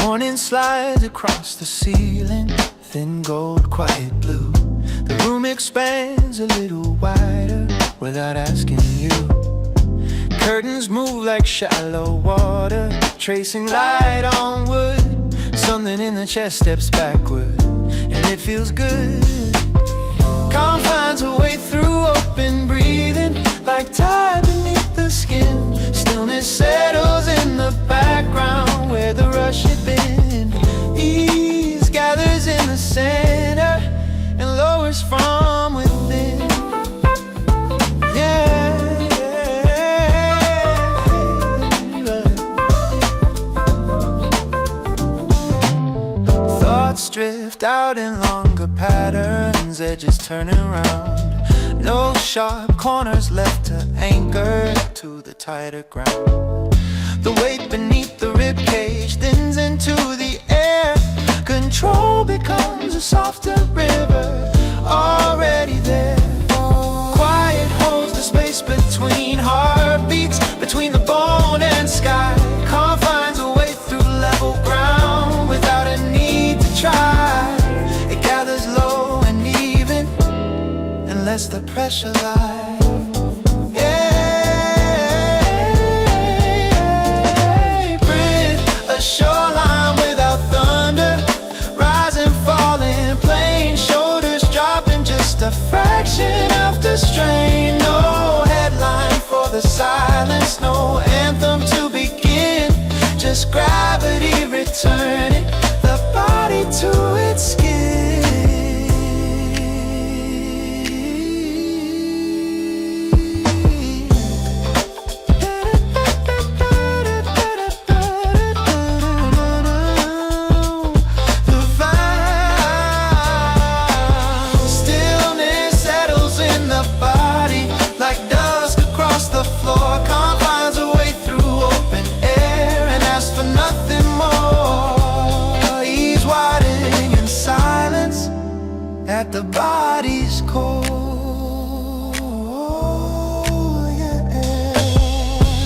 Morning slides across the ceiling, thin gold, quiet blue. The room expands a little wider without asking you. Curtains move like shallow water, tracing light on wood. Something in the chest steps backward, and it feels good. Calm finds a way through open breathing, like tide beneath the skin. Stillness settles in the background where the rush had been. Ease gathers in the center and lowers from within. Thoughts drift out in longer patterns, edges turning round. No sharp corners left to anchor to the tighter ground. The weight beneath the ribcage thins into the air. Control becomes a softer river, already there. Quiet holds the space between heartbeats, between the bone and sky. Calm finds a way through level ground without a need to try. It gathers low and even and lets the pressure lie. A shoreline without thunder, rising, falling, plain shoulders dropping just a fraction of the strain. No headline for the silence, no anthem to begin, just gravity returning the body to its skin. At the body's core, yeah.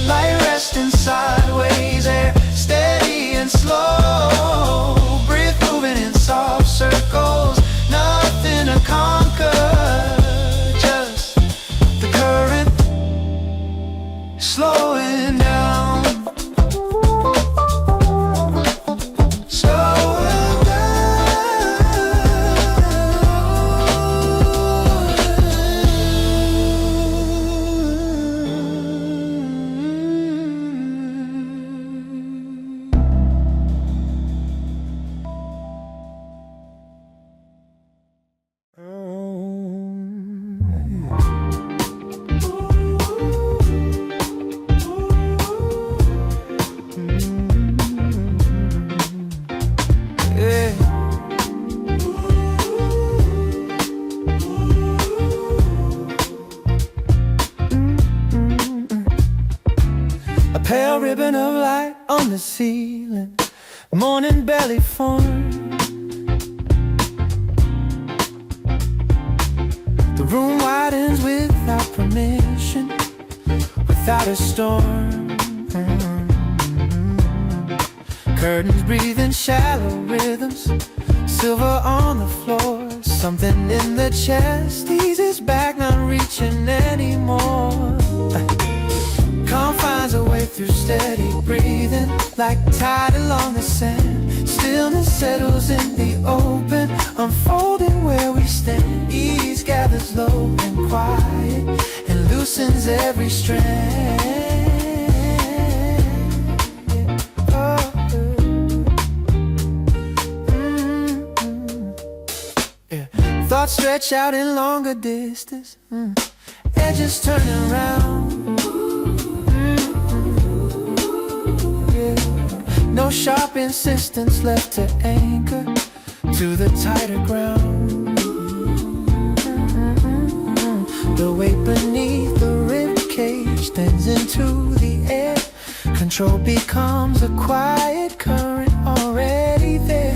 Light resting sideways, air steady and slow. Breath moving in soft circles, nothing to conquer. Just the current slowing down. A pale ribbon of light on the ceiling, morning belly form. The room widens without permission, without a storm. Curtains breathing shallow rhythms, silver on the floor. Something in the chest eases back, not reaching anymore. Calm finds a way through steady breathing, like tide along the sand. Stillness settles in the open, unfolding where we stand. Ease gathers low and quiet, and loosens every strand. Thoughts stretch out in longer distance, edges turning round. No sharp insistence left to anchor to the tighter ground. The weight beneath the ribcage thins into the air. Control becomes a quiet current already there.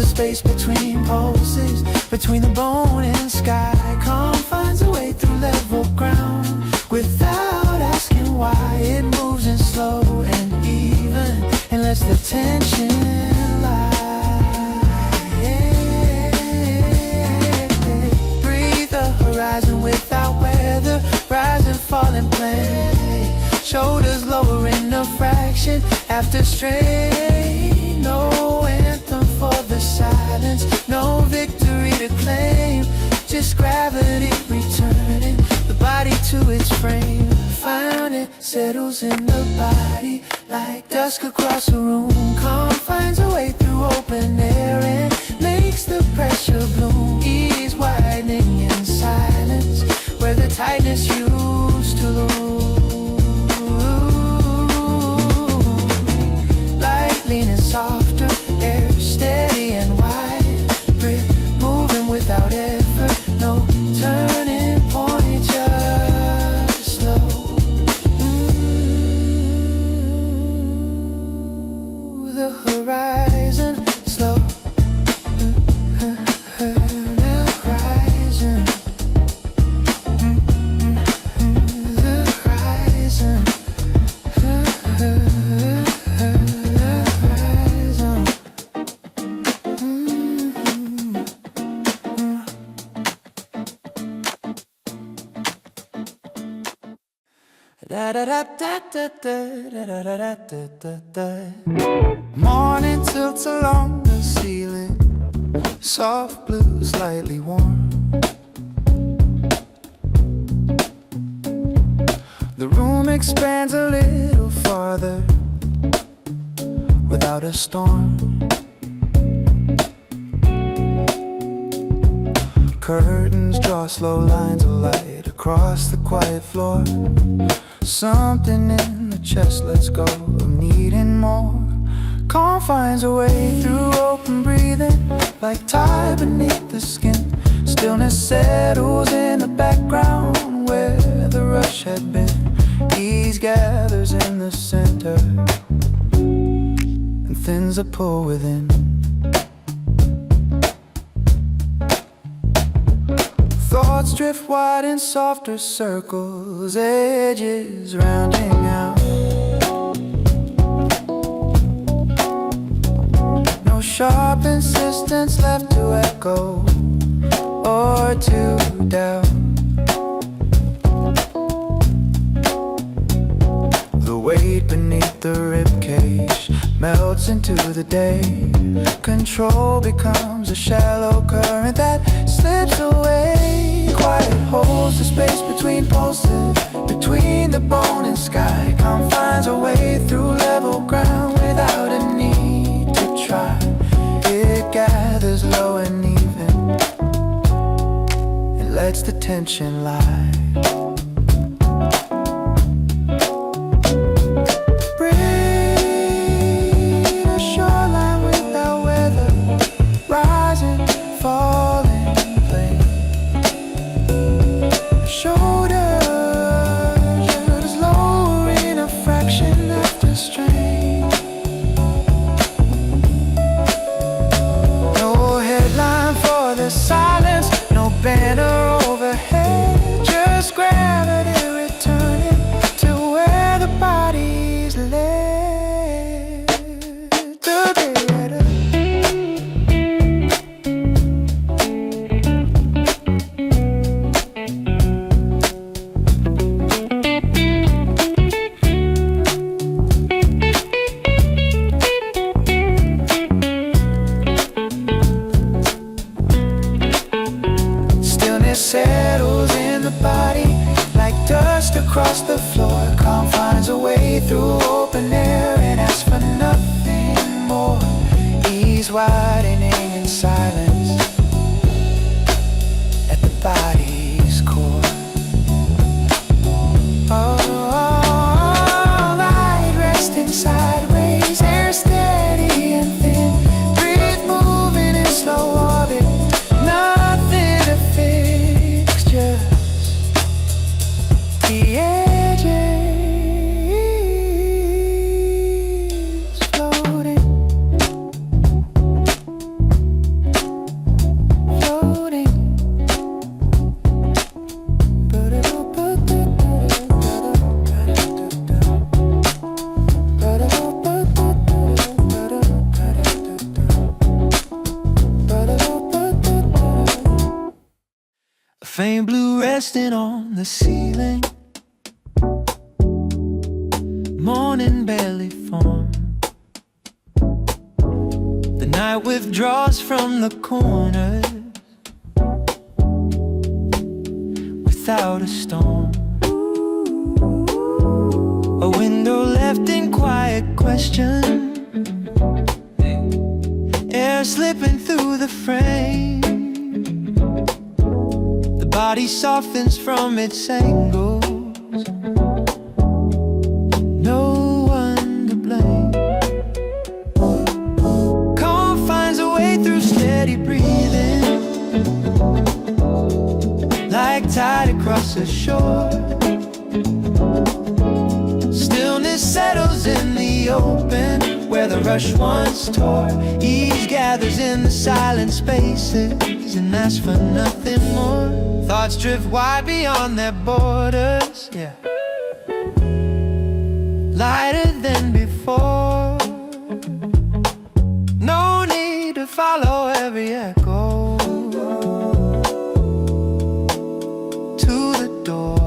the space between pulses, between the bone and sky. Calm finds a way through level ground without asking why. It moves in slow and even and lets the tension lie. Breathe the horizon without weather, rise and fall and play. Shoulders lowering a fraction after strain. No anthem for the silence, no victory to claim. Just gravity returning the body to its frame. Found it settles in the body like dusk across a room. Calm finds a way through open air and makes the pressure bloom. Ease widening in silence where the tightness used to lose. Light leaning softer, air steady and wide. Breath moving without effort, no turning point, just slow. The horizon slow. The horizon. The horizon. Morning tilts along the ceiling, soft blue, slightly warm. The room expands a little farther without a storm. Curtains draw slow lines of light across the quiet floor. Something in the chest lets go of needing more. Calm finds a way through open breathing like tide beneath the skin. Stillness settles in the background where the rush had been. Ease gathers in the center and thins a pull within. Thoughts drift wide in softer circles, edges rounding out. No sharp insistence left to echo or to doubt. The weight beneath the ribcage melts into the day. Control becomes a shallow current that slips away. Quiet holds the space between pulses, between the bone and sky. Calm finds a way through level ground without a need to try. It gathers low and even and lets the tension lie. Banner overhead, just gravity returning to where the body's led together. Settles in the body like dust across the floor. Calm finds a way through open air and asks for nothing more. Ease widening in silence at the body's core. Oh, light resting sideways, air steady and thin. Breathe moving in slow orbit, nothing to fix, just the edges floating. resting on the ceiling. Morning barely formed. The night withdraws from the corners without a storm. A window left in quiet question, air slipping through the frame. The body softens from its angles, no one to blame. Calm finds a way through steady breathing, like tide across the shore. Stillness settles in the open, where the rush once tore. Ease gathers in the silent spaces and asks for nothing more. Thoughts drift wide beyond their borders, yeah, lighter than before. No need to follow every echo to the door.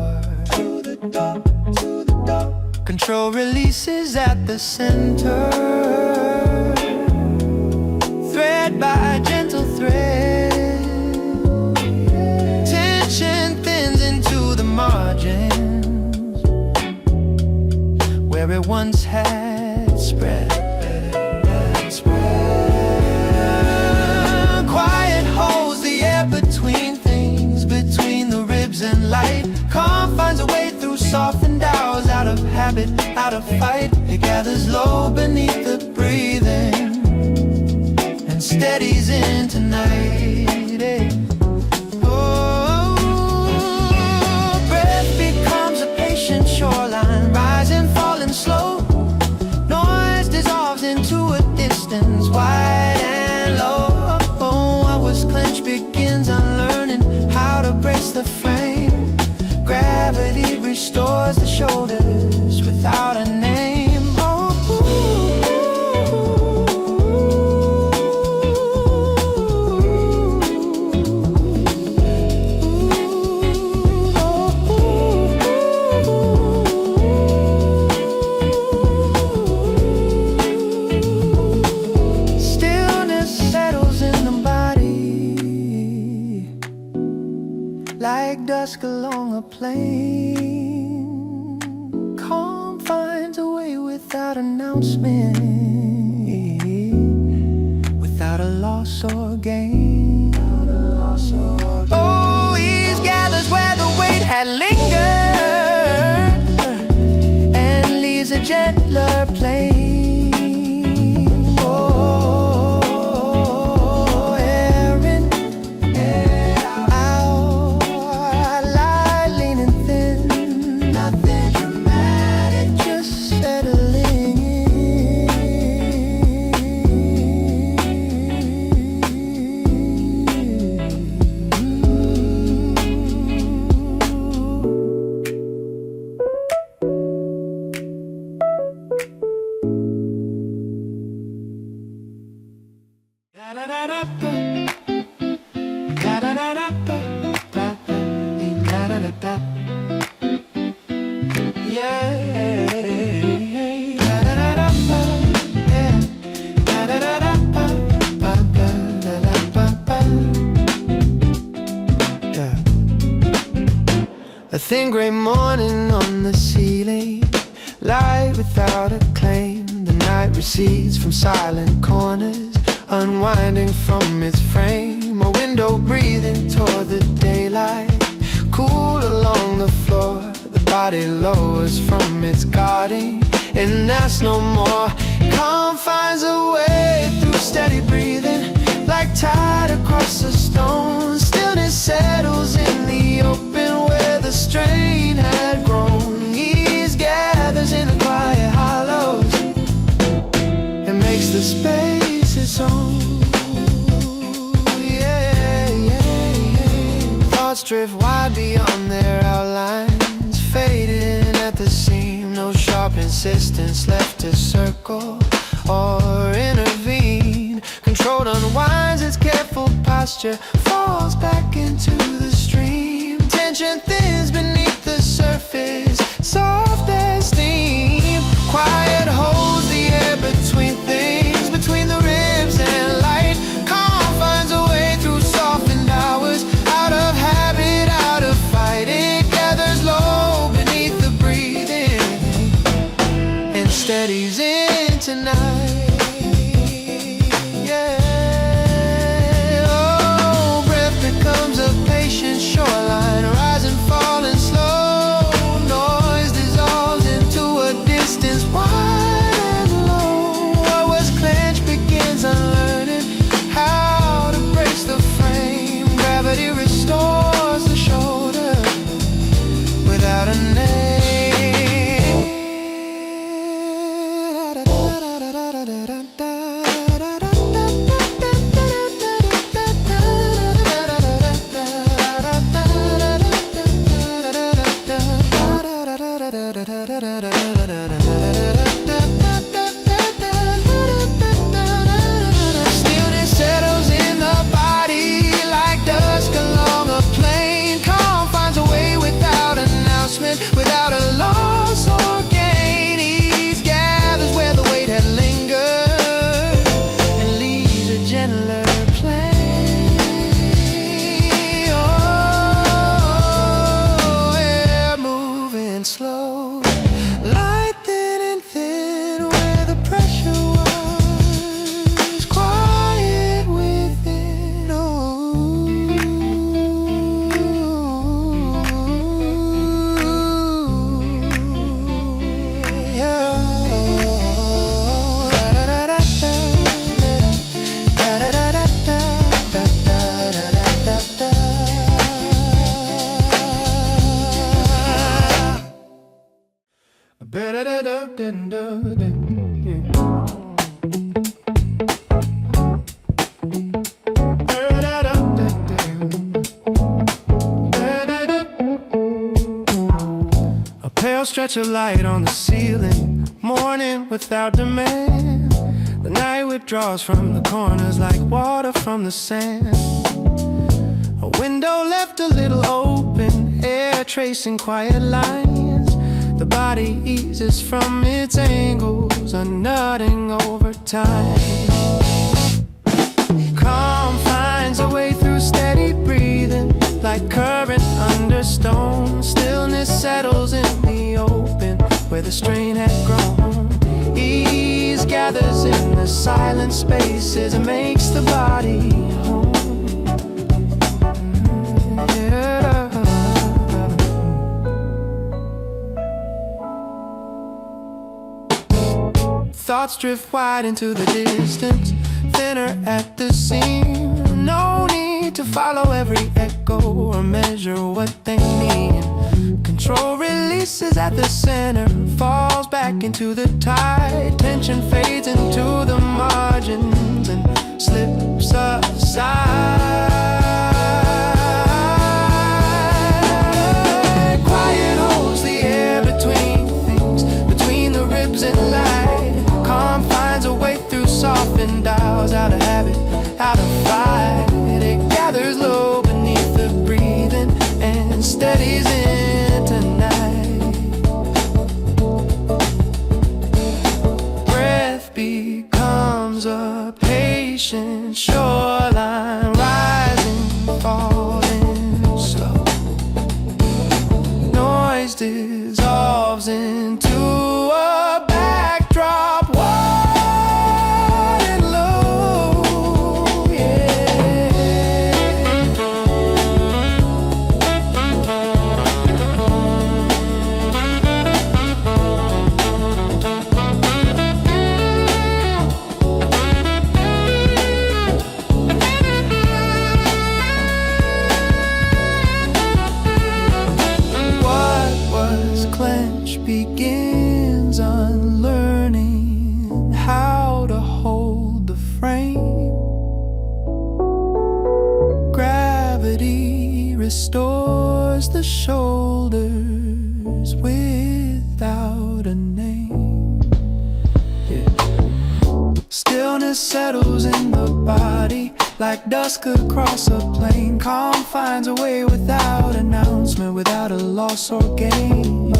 Control releases at the center, thread by gentle thread. Tension thins into the margins, where it once had spread. Quiet holds the air between things, between the ribs and light. Calm finds a way through softened hours, out of habit, out of fight. It gathers low beneath the breathing and steadies into night, eh? Oh, breath becomes a patient shoreline, rising, falling slow. Noise dissolves into a distance, wide and low. What was clenched begins unlearning how to brace the frame. Gravity restores the shoulders without a name. Stillness settles in the body, like dusk along a plain. Calm finds a way without announcement, without a loss or gain. Oh, ease gathers where the weight had lingered and leaves a gentler plane. A thin gray morning on the ceiling, light without a claim. The night recedes from silent corners, unwinding from its frame. A window breathing toward the daylight, cool along the floor. The body lowers from its guarding and asks no more. Calm finds a way through steady breathing, like tide across the stone. Stillness settles in the open, where the strain had grown. Ease gathers in the quiet hollows and makes the space its own. Yeah, yeah, yeah. Thoughts drift wide beyond their outlines, fading at the seam. No sharp insistence left to circle or intervene. Controlled unwinds its careful posture, falls back into the stream. Tension thins beneath the surface, soft as steam. Quiet holds the air between things, between the ribs and light. Calm finds a way through softened hours, out of habit, out of fight. It gathers low beneath the breathing and steadies in tonight. Shoreline, rising, falling slow. Noise dissolves into a distance wide and low. What was clenched begins unlearning how to brace the frame. Gravity restores the shoulder without a name. Stillness settles in the body like dusk along a plain. Calm finds a way without announcement, without a loss or gain. Ease gathers where the weight had lingered and leaves a gentler play. Oh, air moving slow, light thin and thin, where the pressure was quiet within. Oh, yeah. A pale stretch of light on the ceiling, morning without demand. The night withdraws from the corners like water from the sand. A window left a little open, air tracing quiet lines. The body eases from its angles, unnutting over time. Calm finds a way through steady breathing, like current under stone. Stillness settles in the open, where the strain had grown. Ease gathers in the silent spaces and makes the body home. Thoughts drift wide into the distance, thinner at the seam. No need to follow every echo or measure what they mean. Control releases at the center, falls back into the tide. Tension fades into the margins and slips aside. Quiet holds the air between things, between the ribs and light. Calm finds a way through softened dials, out of habit, out of fight. It gathers low beneath the breathing and steadies in tonight. Breath becomes a patient shoreline, rising, falling slow. Noise dissolves into a backdrop, wide and low, yeah. What was clenched begins unlearning how to hold the frame. Gravity restores the shoulders without a name. Yeah. Stillness settles in the body like dusk across a plain. Calm finds a way without announcement. announcement without a loss or gain.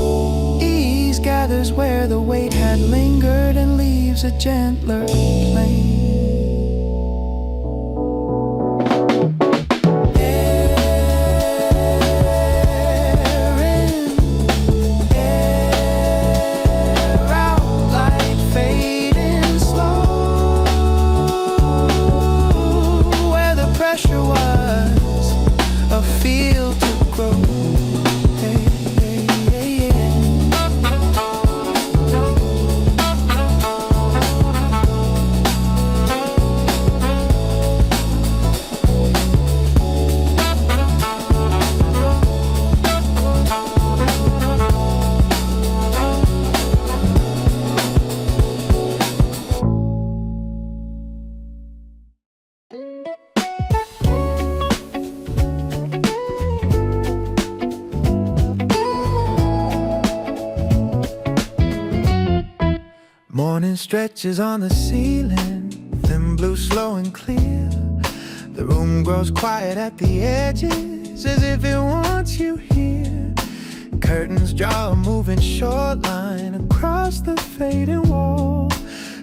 Ease gathers where the weight had lingered and leaves a gentler plane. Morning stretches on the ceiling, thin blue, slow and clear. The room grows quiet at the edges, as if it wants you here. Curtains draw a moving short line across the fading wall.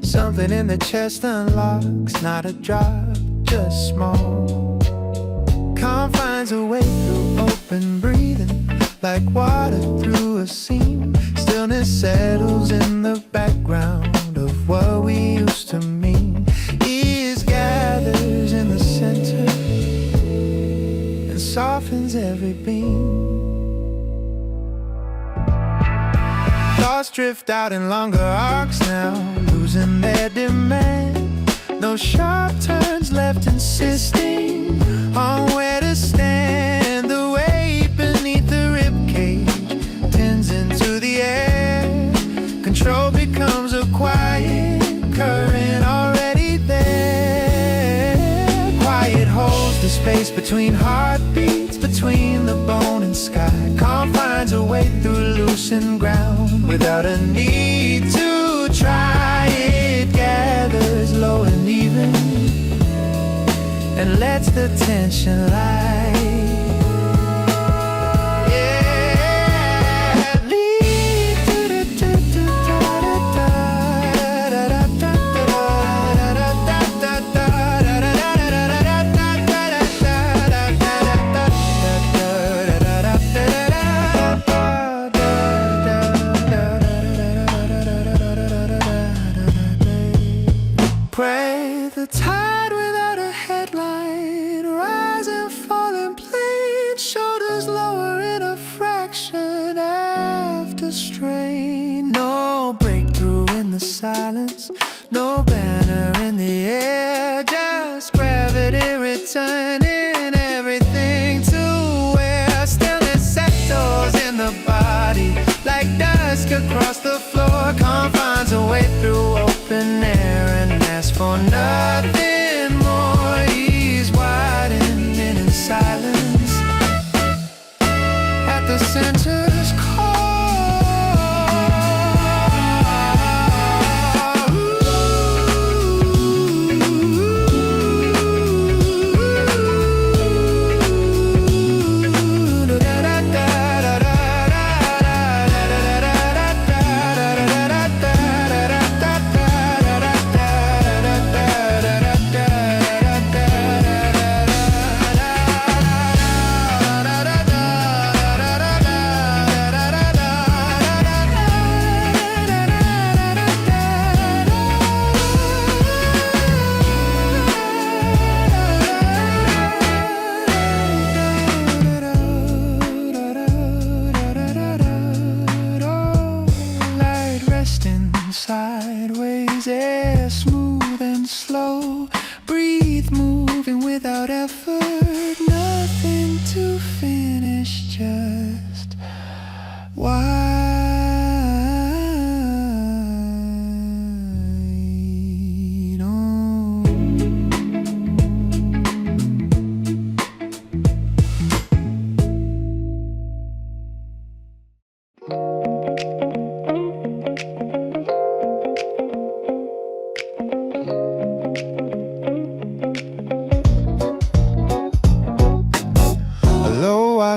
Something in the chest unlocks, not a drop, just small. Calm finds a way through open breathing, like water through a seam. Stillness settles in the background of what we used to mean. Ease gathers in the center and softens every beam. Thoughts drift out in longer arcs now, losing their demand. No sharp turns left, insisting on where to stand. The weight beneath the ribcage tends into the air. Control becomes a quiet current already there. Quiet holds the space between heartbeats, between the bone and sky. Calm finds a way through loosened ground without a need to try. It gathers low and even and lets the tension lie. Pray the tide without a headline, rise and fall in plain, shoulders lower in a fraction after strain. No breakthrough in the silence, no banner in the air, just gravity returning everything to where stillness settles in the body, like dusk across the floor. Calm finds a way through open air and asks for nothing more. He's widening in silence at the center's core. Sideways, air smooth and slow. Breathe, moving without effort. Nothing to finish, just wide on.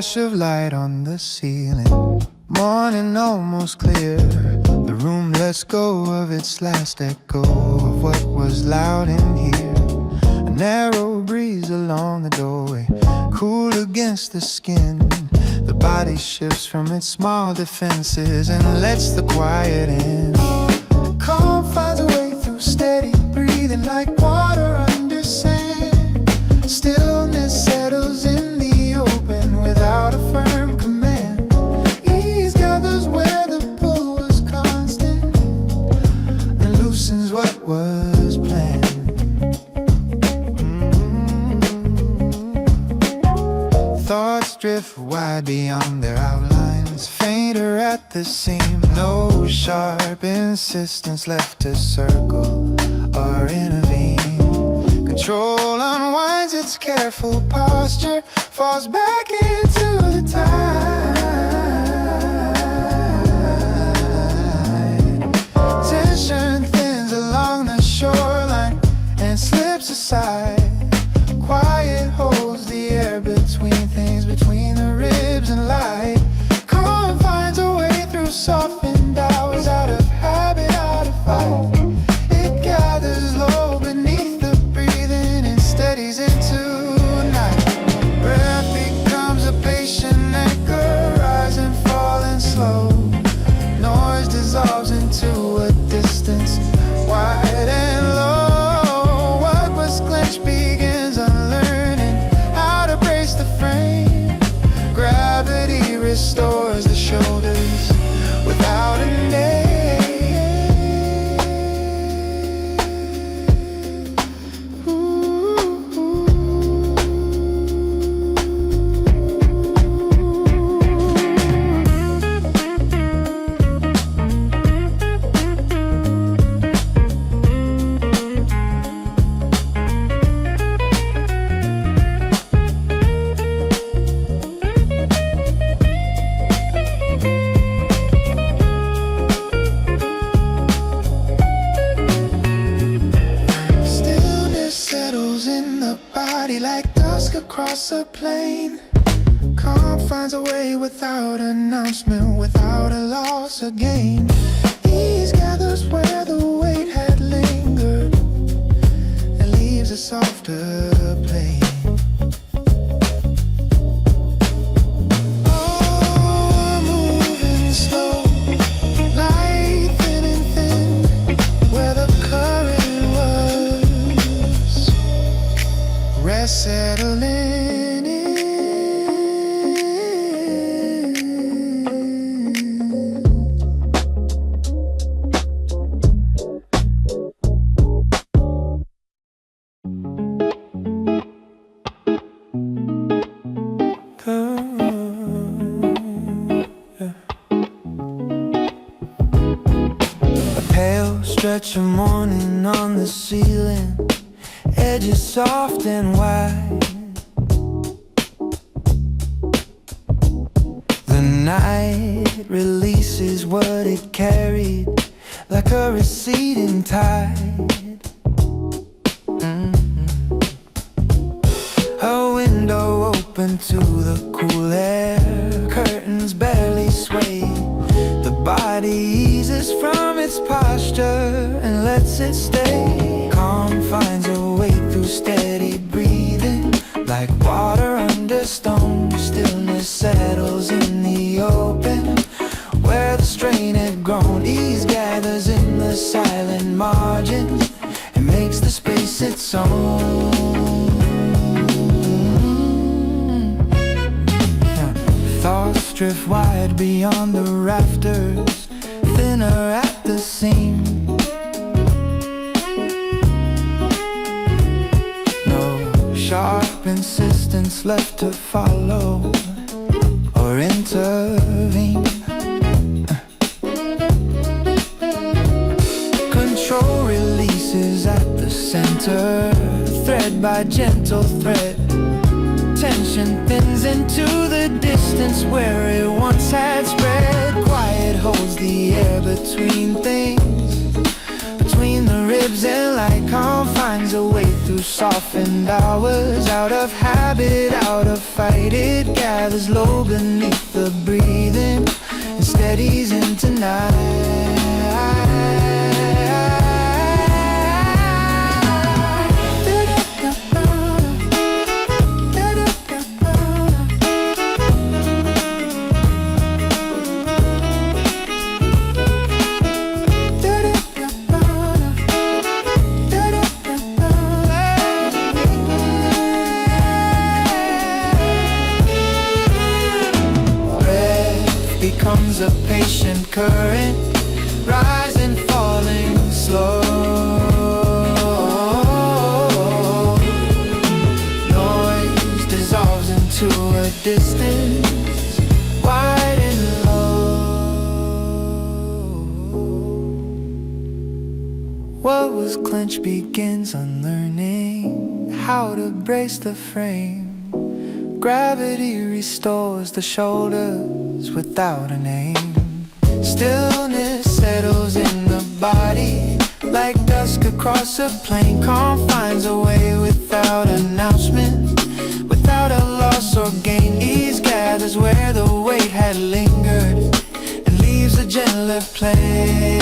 flash of light on the ceiling. Morning almost clear. The room lets go of its last echo of what was loud in here. A narrow breeze along the doorway, cool against the skin. The body shifts from its small defenses and lets the quiet in. Calm finds a way through steady breathing like water under sand. Stillness settles in the open without a firm command. Ease gathers where the pull was constant and loosens what was planned. Thoughts drift wide beyond their outlines, fainter at the seam. No sharp insistence left to circle or intervene. Control unwinds its careful posture, falls back into the tide. Tension thins along the shoreline and slips aside. Quiet holds the air between things, between the ribs and light. Calm finds a way through softened hours, out of habit, out of fight. It gathers low beneath the breathing and steadies into night. Breath becomes a patient anchor, rising, falling slow. Noise dissolves into a distance, wide and low. What was clenched begins unlearning how to brace the frame. Gravity restores the shoulders without a name. Like dusk across a plain. Calm finds a way without announcement, without a loss or gain. Ease gathers where the weight had lingered and leaves a softer plane. Oh, moving slow, light thin and thin, where the current was. Rest settling in. A pale stretch of morning on the ceiling, edges soft and wide. The night releases what it carried like a receding tide. A window open to the cool air, curtains barely sway. The body eases from its posture and lets it stay. Calm finds a way through steady breathing, like water under stone. Stillness settles in the open, where the strain had grown. Ease gathers in the silent margins and makes the space its own. Thoughts drift wide beyond the rafters, thinner at the seam. Sharp insistence left to follow or intervene. Control releases at the center, thread by gentle thread. Tension thins into the distance where it once had spread. Quiet holds the air between things, between the ribs and light. Calm finds a way through softened hours. Out of habit, out of fight, it gathers low beneath the breathing and steadies into night. Becomes a patient current, rising, falling slow. Noise dissolves into a distance, wide and low. What was clenched begins unlearning how to brace the frame. Gravity restores the shoulders without a name. Stillness settles in the body like dusk across a plain. Calm finds a way without announcement, without a loss or gain. Ease gathers where the weight had lingered and leaves a gentler play.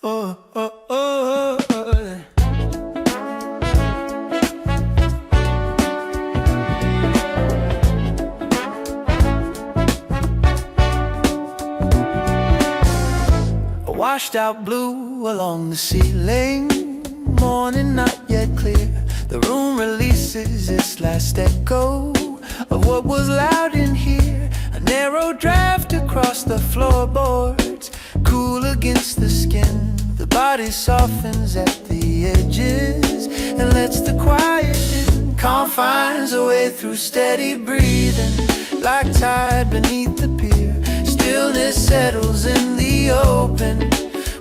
Oh, oh, oh, oh. A washed out blue along the ceiling, morning not yet clear. The room releases its last echo of what was loud in here. A narrow draft across the floorboards, cool against the skin. The body softens at the edges and lets the quiet in. Calm finds a way through steady breathing, like tide beneath the pier. Stillness settles in the open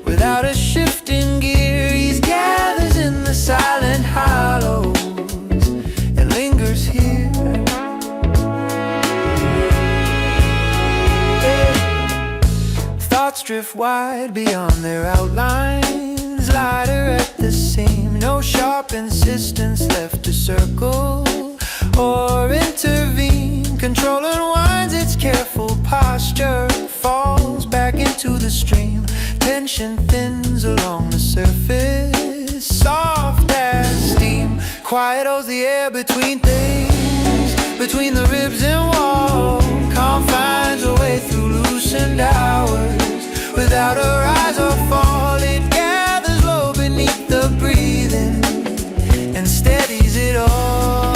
without a shifting gear. Ease gathers in the silent hollows and lingers here. Thoughts drift wide beyond their outlines, lighter at the seam. No sharp insistence left to circle or intervene. Control unwinds its careful posture, falls back into the stream. Tension thins along the surface, soft as steam. Quiet holds the air between things, between the ribs and wall. Calm finds a way through loosened hours without a rise or fall. It gathers low beneath the breathing and steadies it all.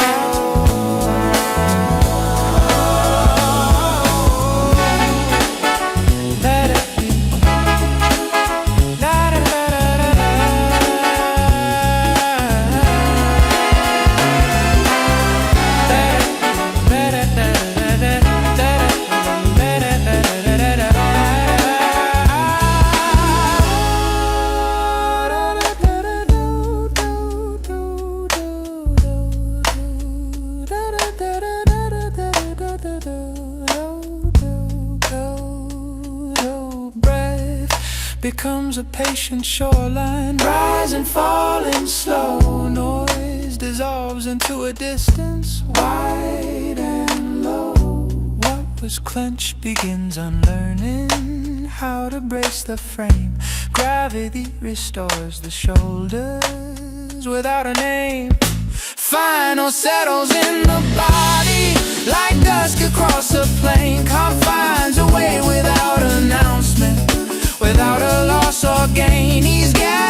Becomes a patient shoreline, rising, falling slow. Noise dissolves into a distance, wide and low. What was clenched begins unlearning how to brace the frame. Gravity restores the shoulders without a name. Final settles in the body like dusk across a plain. Calm finds a way without announcement, without a loss or gain. He's gathered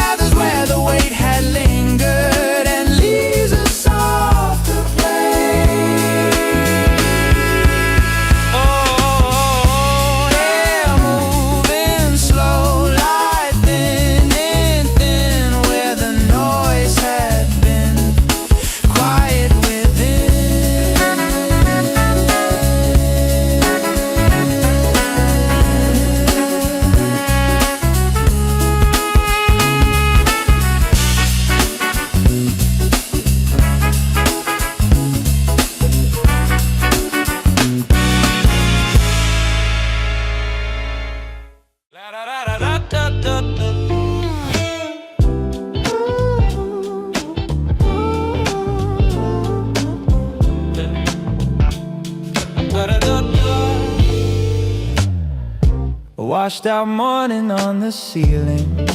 washed out morning on the ceiling,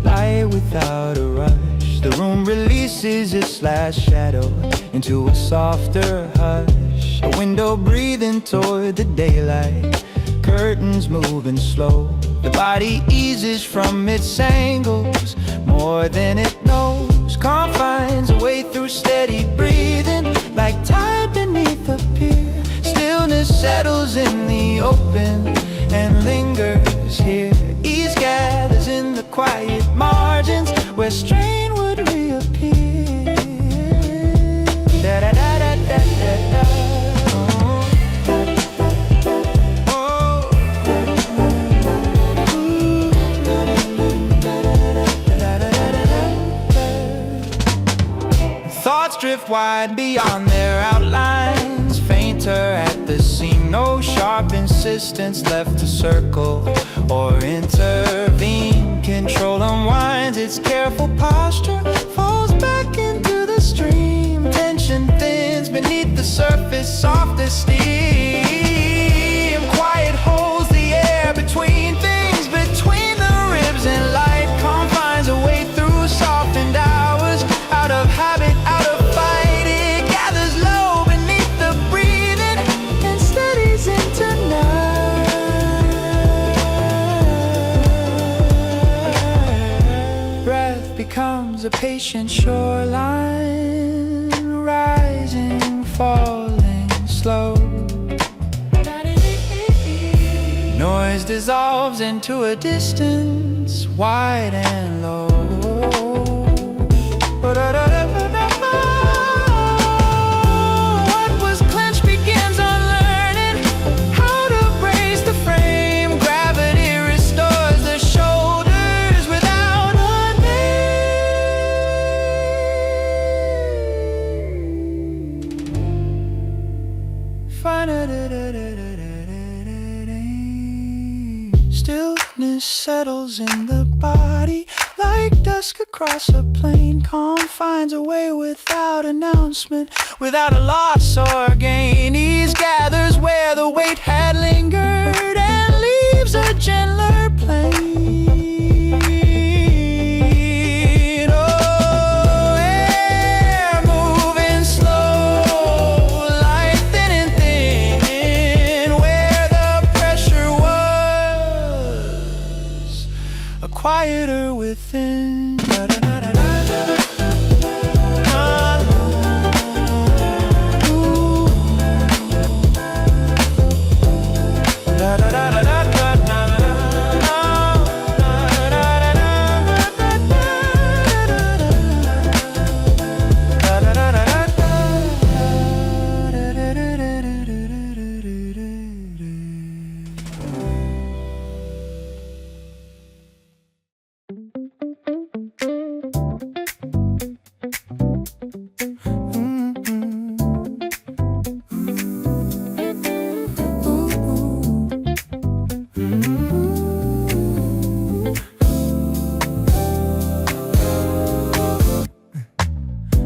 light without a rush. The room releases its last shadow into a softer hush. A window breathing toward the daylight, curtains moving slow. The body eases from its angles more than it knows. Calm finds a way through steady breathing, like tide beneath a pier. Stillness settles in the open and lingers here. Ease gathers in the quiet margins where strain would reappear. Da da da da da da da. Thoughts drift wide beyond their outlines, fainter at the seam. No sharp insistence left to circle or intervene. Control unwinds its careful posture, falls back into the stream. Tension thins beneath the surface, soft as steam. Quiet holds the air between things, between the ribs and light. Calm finds a way through softened hours, out of habit, out of fight. It gathers low beneath the breathing and steadies into night. Breath becomes a patient shoreline, rising, falling, slow. Noise dissolves into a distance, wide and low. What was clenched begins unlearning how to brace the frame. Gravity restores the shoulders without a name. Stillness settles in the body, like dusk across a plain. Calm finds a way without announcement, without a loss or gain. Ease gathers where the weight had lingered and leaves a gentler plane. Oh, air moving slow, light thin and thin, where the pressure was, a quieter within.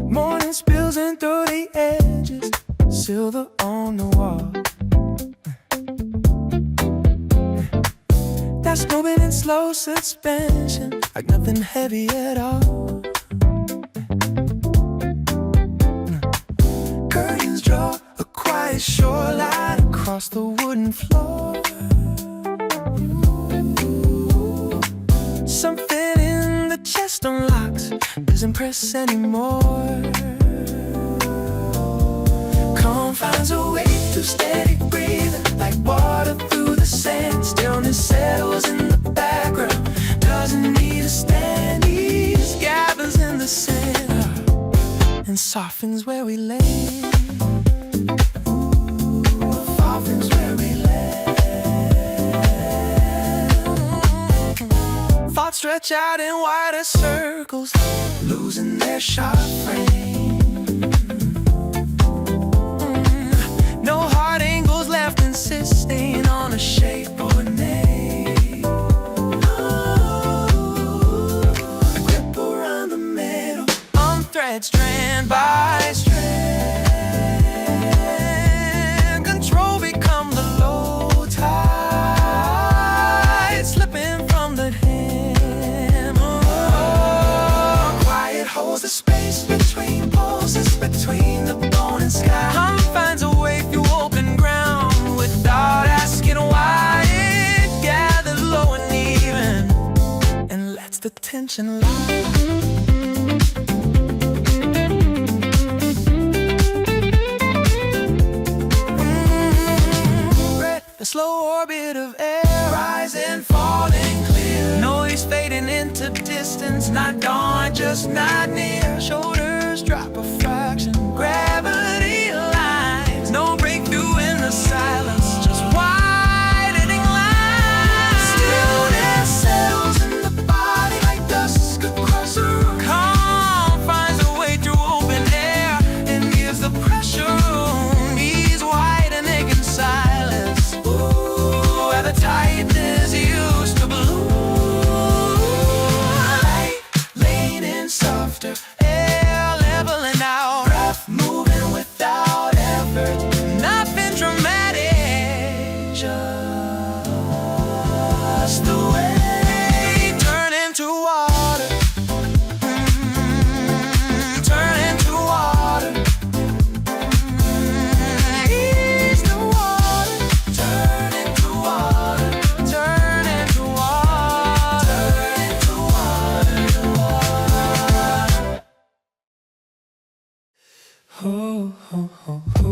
Morning spills in through the edges, silver on the wall. That's moving in slow suspension, like nothing heavy at all. Curtains draw a quiet shoreline across the wooden floor. Something in the chest unlocks, doesn't press anymore. Calm finds a way through steady breathing, like water through the sand. Stillness settles in the background, doesn't need a stand. Ease gathers in the center and softens where we lay. Softens where we lay. Thoughts stretch out in wider circles, losing their sharp frame. No hard angles left insisting on a shape or a name. A grip around the middle, unthread strand by strand. Control become the low tide. tension lies. The slow orbit of air, rising, falling clear. Noise fading into distance, not dawn, just not near. Shoulders drop a fraction, gravity aligns. No breakthrough in the silence, just widening lines. Stillness settles in the body like dusk across the room. Calm finds a way through open air and gives the pressure room. Ease widening in silence. The tightness used to bloom. Light leaning softer, air leveling out. Breath moving without effort. Nothing dramatic, just the way. Turn into water. Turn into water. Ease the water. Turn into water. Turn into water. Turn into water. Oh, oh, oh, oh.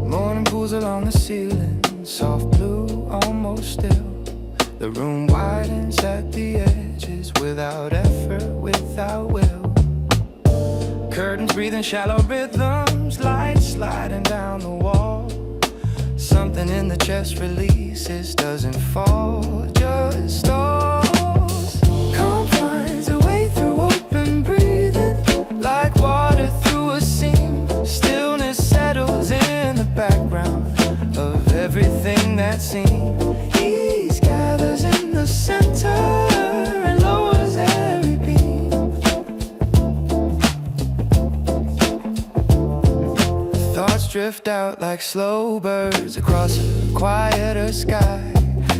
Morning pools along the ceiling, soft blue, almost still. The room widens at the edges, without effort, without will. Curtains breathing shallow rhythms, lights sliding down the wall. Something in the chest releases, doesn't fall, just stalls. Calm finds a way through open breathing, like water through a seam. Stillness settles in the background of everything that's seen. Ease gathers in the center and lowers every beam. Thoughts drift out like slow birds across a quieter sky.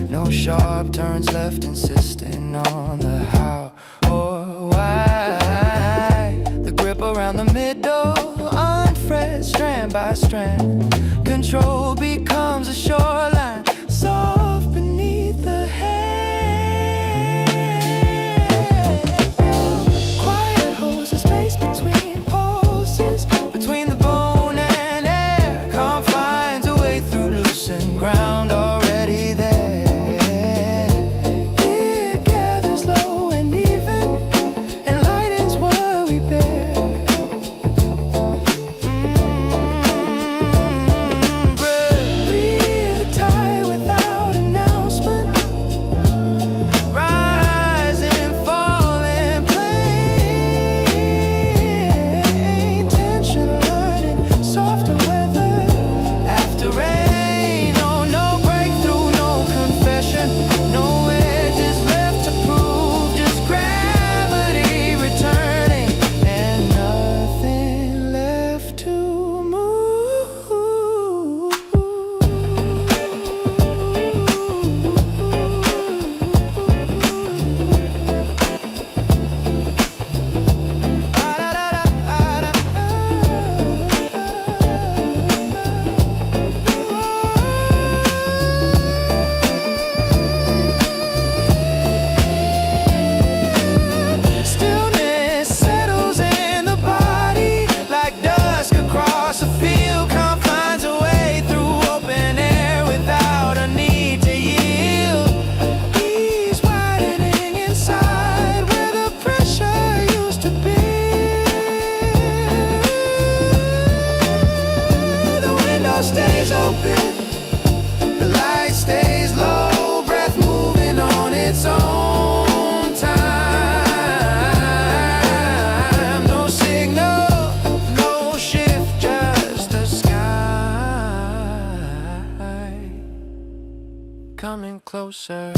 No sharp turns left, insisting on the how or why. The grip around the middle, unfret strand by strand. Control becomes a shoreline, soft beneath the head. Quiet holds the space between pulses, between the bone and air. Calm finds a way through loosened ground already there. It gathers low and even, and lightens what we bear. Breathe the tide without announcement. Rising, falling, plain. Tension learning, softer weather after rain. Oh, no breakthrough, no confession, no edges left to prove. Just gravity returning and nothing left to move. Stillness settles in the body like dusk across a field. Calm finds a way through open air without a need to yield. Ease widening inside where the pressure used to be. The window stays open, the light stays low, breath moving on its own time. No signal, no shift, just the sky coming closer.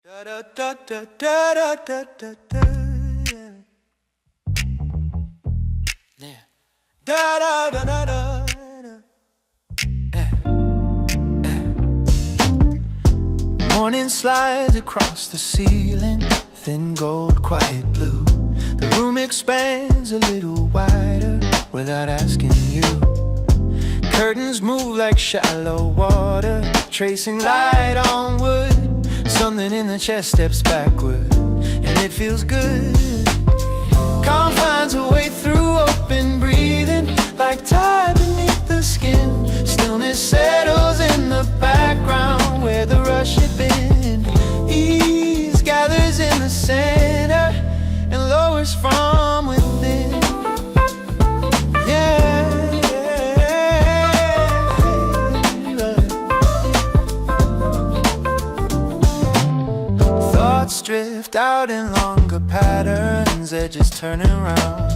Da da da da da da da da. Yeah. Da da da da da. Morning slides across the ceiling, thin gold, quiet blue. The room expands a little wider without asking you. Curtains move like shallow water, tracing light on wood. Something in the chest steps backward, and it feels good. Calm finds a way through open breathing, like tide beneath the skin. Stillness settles in the background where the rush had been. Ease gathers in the center and lowers from within. Thoughts drift out in longer patterns, edges turning round.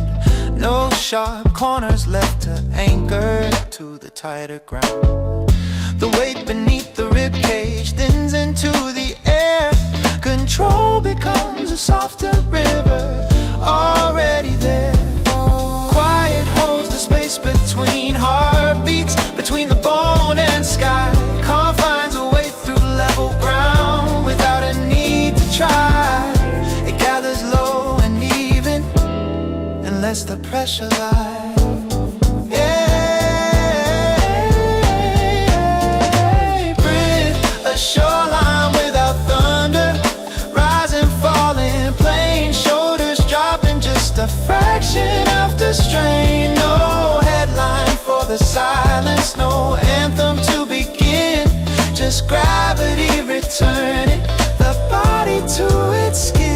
No sharp corners left to anchor to the tighter ground. The weight beneath the ribcage thins into the air. Control becomes a softer river, already there. Quiet holds the space between heartbeats, between the bone and sky. Calm finds a way through level ground without a need to try. It gathers low and even and lets the pressure lie. Shoreline without thunder, rising, falling, plain shoulders dropping just a fraction after strain. No headline for the silence, no anthem to begin, just gravity returning the body to its skin.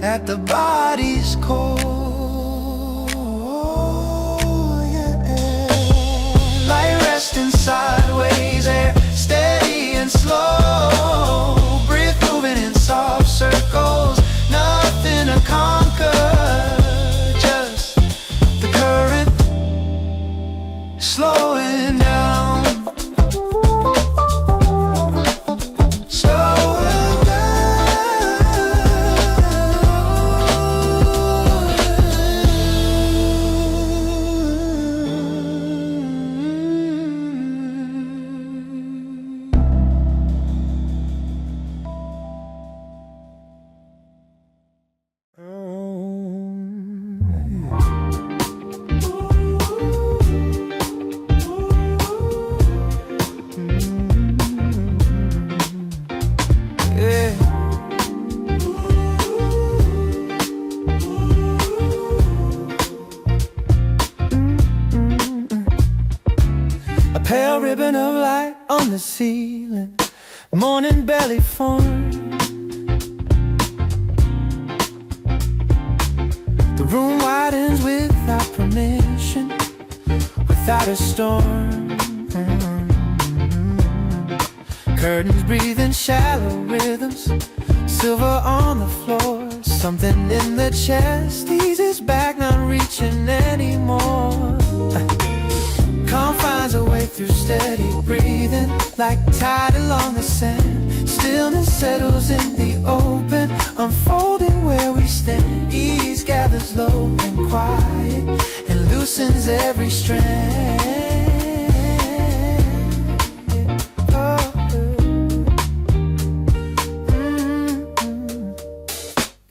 At the body's core, yeah. Light resting sideways, air steady and slow. Breath moving in soft circles, nothing to conquer. Just the current slowing down. Pale ribbon of light on the ceiling, morning belly form. The room widens without permission, without a storm. Curtains breathing shallow rhythms, silver on the floor. Something in the chest eases back, not reaching anymore. Calm finds a way through steady breathing, like tide along the sand. Stillness settles in the open, unfolding where we stand. Ease gathers low and quiet, and loosens every strand.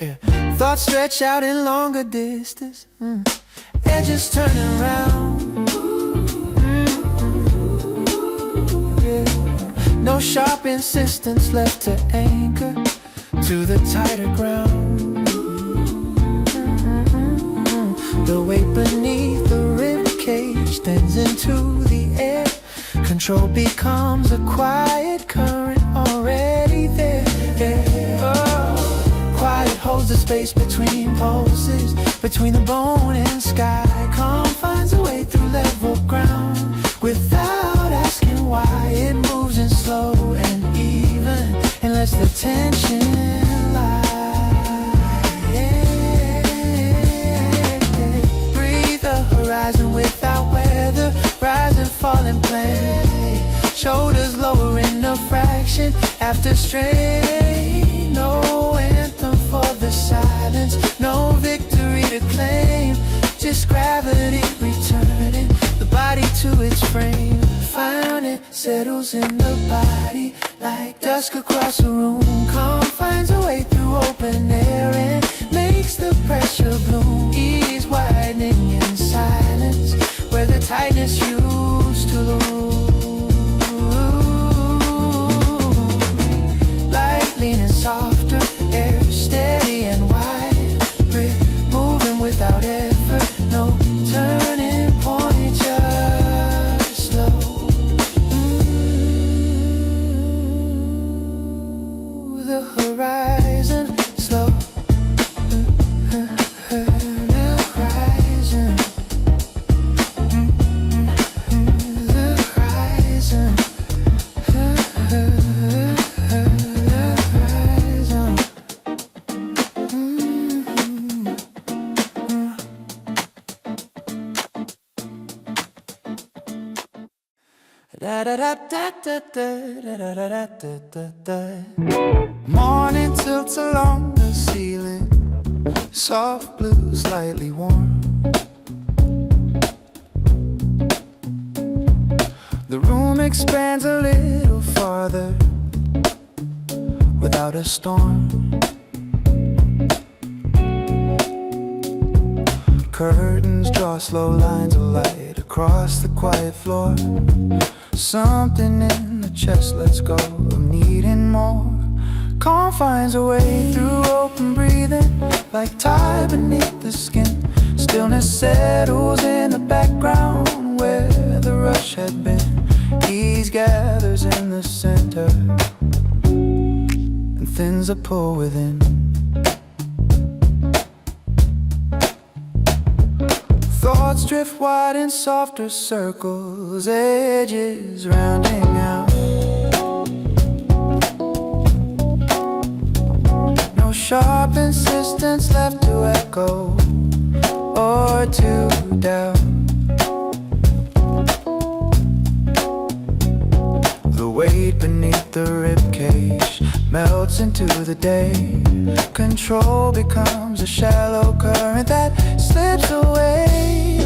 Yeah. Thoughts stretch out in longer distance, edges turning round. No sharp insistence left to anchor to the tighter ground. The weight beneath the ribcage thins into the air. Control becomes a quiet current already there. Oh. holds the space between pulses, between the bone and sky. Calm finds a way through level ground without asking why. It moves in slow and even and lets the tension lie. Breathe the horizon without weather, rise and fall and play. Shoulders lowering a fraction after strain. No anthem for the silence, no victory to claim. Just gravity returning the body to its frame. Found it settles in the body like dusk across a room. Calm finds a way through open air and makes the pressure bloom. Ease widening in silence where the tightness used to lose. Light leaning softer, air steady and wide. Breath moving without effort, no turning point, just slow. The horizon slow. The horizon. The horizon. Morning tilts along the ceiling, soft blue, slightly warm. The room expands a little farther without a storm. Curtains draw slow lines of light across the quiet floor. Something in the chest lets go of needing more. Calm finds a way through open breathing, like tide beneath the skin. Stillness settles in the background where the rush had been. Ease gathers in the center and thins a pull within. Thoughts drift wide in softer circles, edges rounding out. No sharp insistence left to echo or to doubt. The weight beneath the ribcage melts into the day. Control becomes a shallow current that slips away.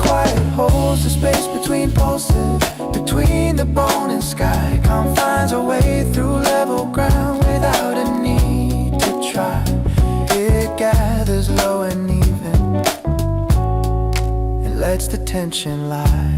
Quiet holds the space between pulses, between the bone and sky. Calm finds a way through level ground without a need to try. It gathers low and even and lets the tension lie.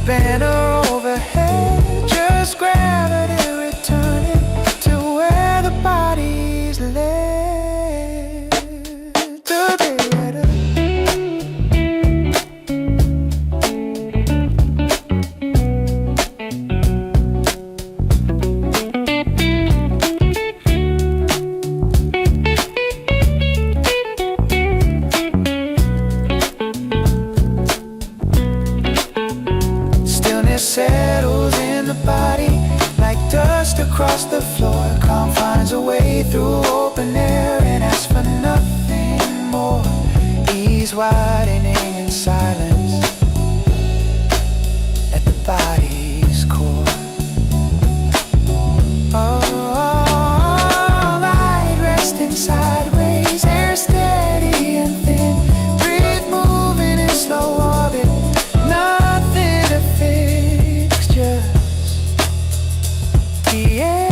Banner overhead, just gravity returning to where the body's led to be better. Settles in the body like dust across the floor. Calm finds a way through open air and asks for nothing more. Ease widening in silence at the body's core. Oh, light resting sideways, air steady and thin. Breathe moving in slow orbit, nothing to fix, just the edges.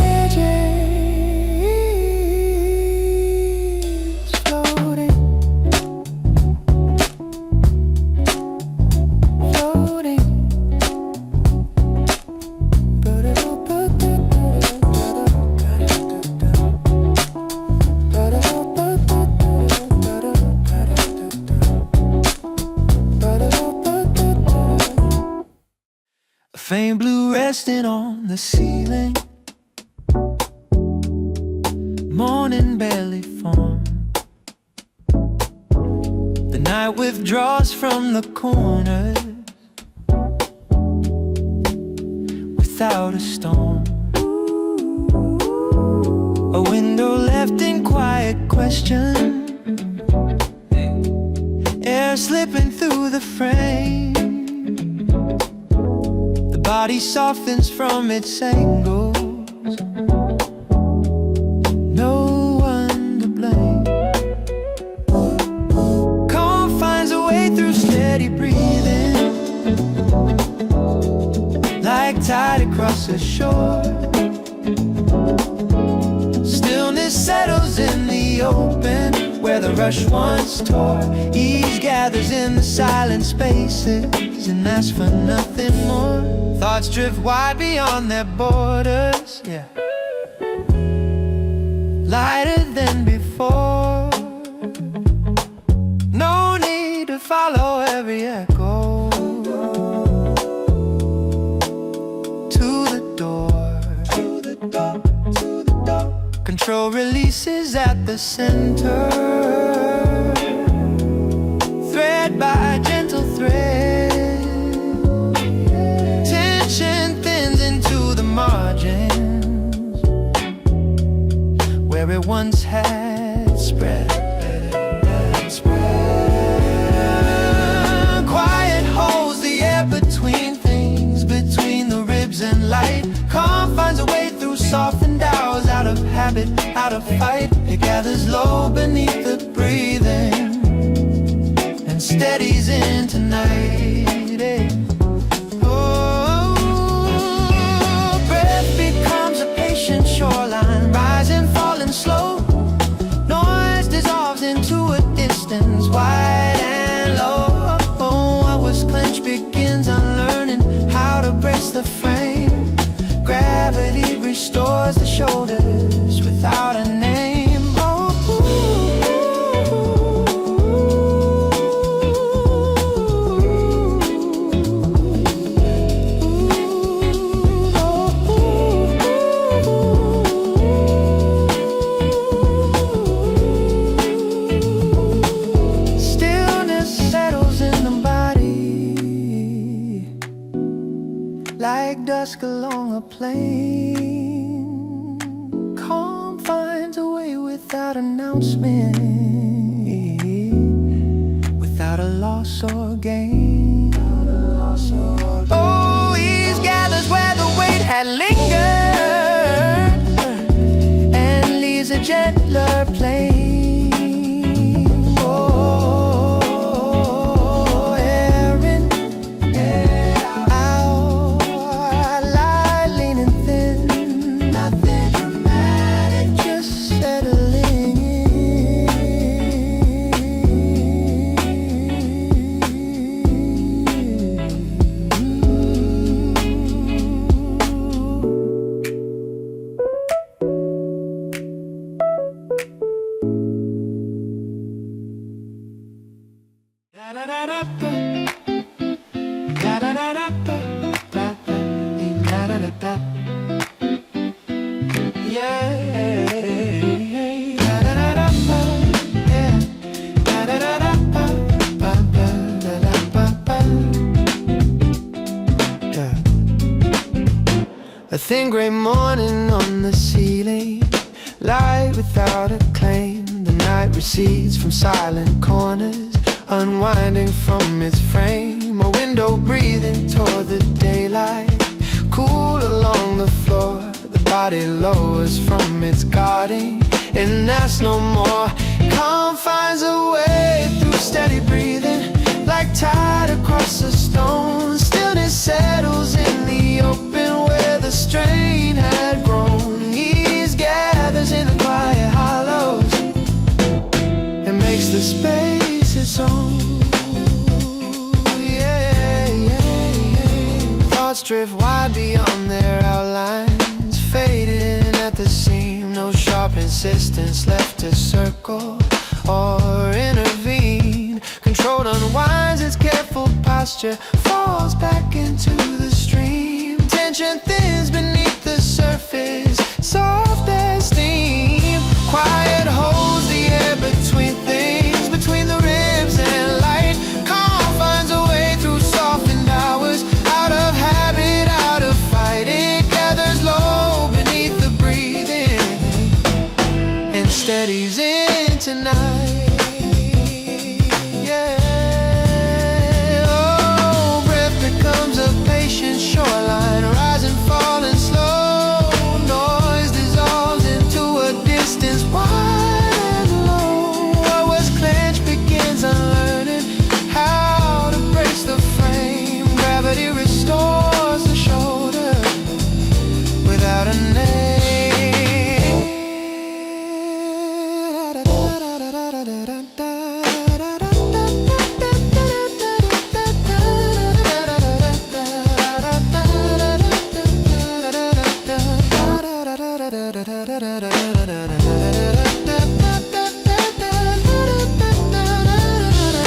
faint blue resting on the ceiling. Morning barely formed. The night withdraws from the corners without a storm. A window left in quiet question, air slipping through the frame. The body softens from its angles, no one to blame. Calm finds a way through steady breathing, like tide across the shore. Stillness settles in the open, where the rush once tore. Ease gathers in the silent spaces and asks for nothing more. Thoughts drift wide beyond their borders, yeah, lighter than before. No need to follow every echo to the door. Control releases at the center, thread by gentle thread. Tension thins into the margins, where it once had spread. Quiet holds the air between things, between the ribs and light. Calm finds a way through softened hours, out of habit, out of fight. It gathers low beneath the breathing and steadies into night, eh? Oh, breath becomes a patient shoreline, rising, falling slow. Noise dissolves into a distance, wide and low. Oh, what was clenched begins unlearning how to brace the frame. Gravity restores the shoulders without a name. Stillness settles in the body, like dusk along a plain. Calm finds a way without announcement, without a loss or gain. Oh, ease gathers where the weight had lingered and leaves a gentler plane. A thin gray morning on the ceiling, light without a claim. The night recedes from silent corners, unwinding from its frame. A window breathing toward the daylight, cool along the floor. The body lowers from its guarding, and that's no more. Calm finds a way through steady breathing, like tide across a stone. Stillness settles in the open, where the strain had grown. Ease gathers in the quiet hollows and makes the space its own. Yeah, yeah, yeah. Thoughts drift wide beyond their outlines, fading at the seam. No sharp insistence left to circle or intervene. Controlled unwinds its careful posture, falls back into the stream. tension thins beneath the surface, soft as steam. Quiet holds the air between things, between the ribs and light. Calm finds a way through softened hours, out of habit, out of fight. It gathers low beneath the breathing and steadies in tonight. Shoreline, rising, falling slow. Noise dissolves into a distance wide and low. What was clenched begins unlearning how to brace the frame. Gravity restores the shoulder without a name.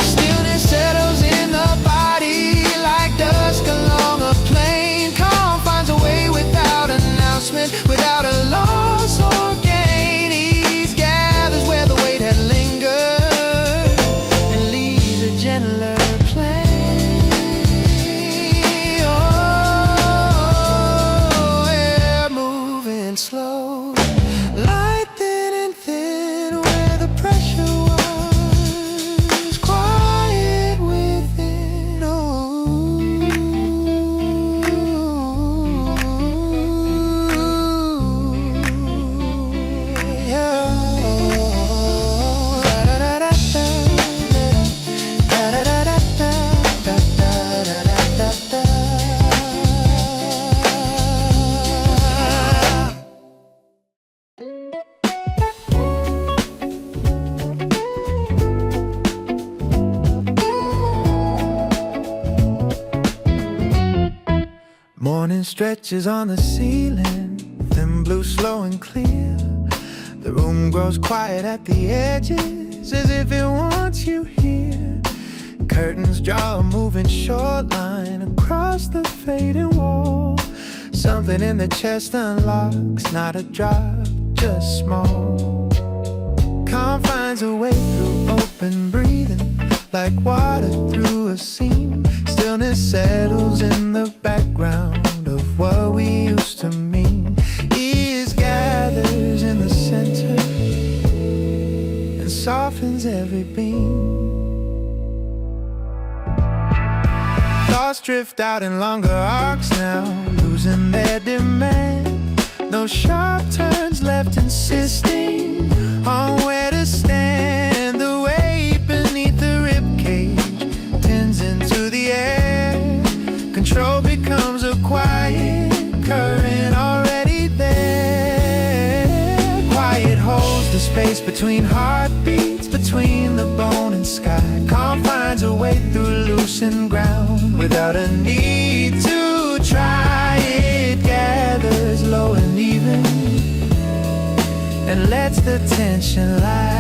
Stillness settles in the body like dusk along a plain. Calm finds a way without announcement, without a loss or gain. Ease gathers where the weight had lingered and leaves a gentler play. Oh, air moving slow, light thin and thin where the pressure was, quiet within. Oh, yeah. Morning stretches on the ceiling, thin blue, slow and clear. The room grows quiet at the edges, as if it wants you here. Curtains draw a moving short line across the fading wall. Something in the chest unlocks, not a drop, just small. Calm finds a way through open breathing, like water through a seam. Stillness settles in the background of what we used to mean. Ease gathers in the center and softens every beam. Thoughts drift out in longer arcs now, losing their demand. No sharp turns left, insisting on where to stand. The weight beneath the ribcage tends into the air. Control becomes a quiet current already there. Quiet holds the space between heartbeats, between the bone and sky. Calm finds a way through loosened ground without a need to try. It gathers low and even and lets the tension lie.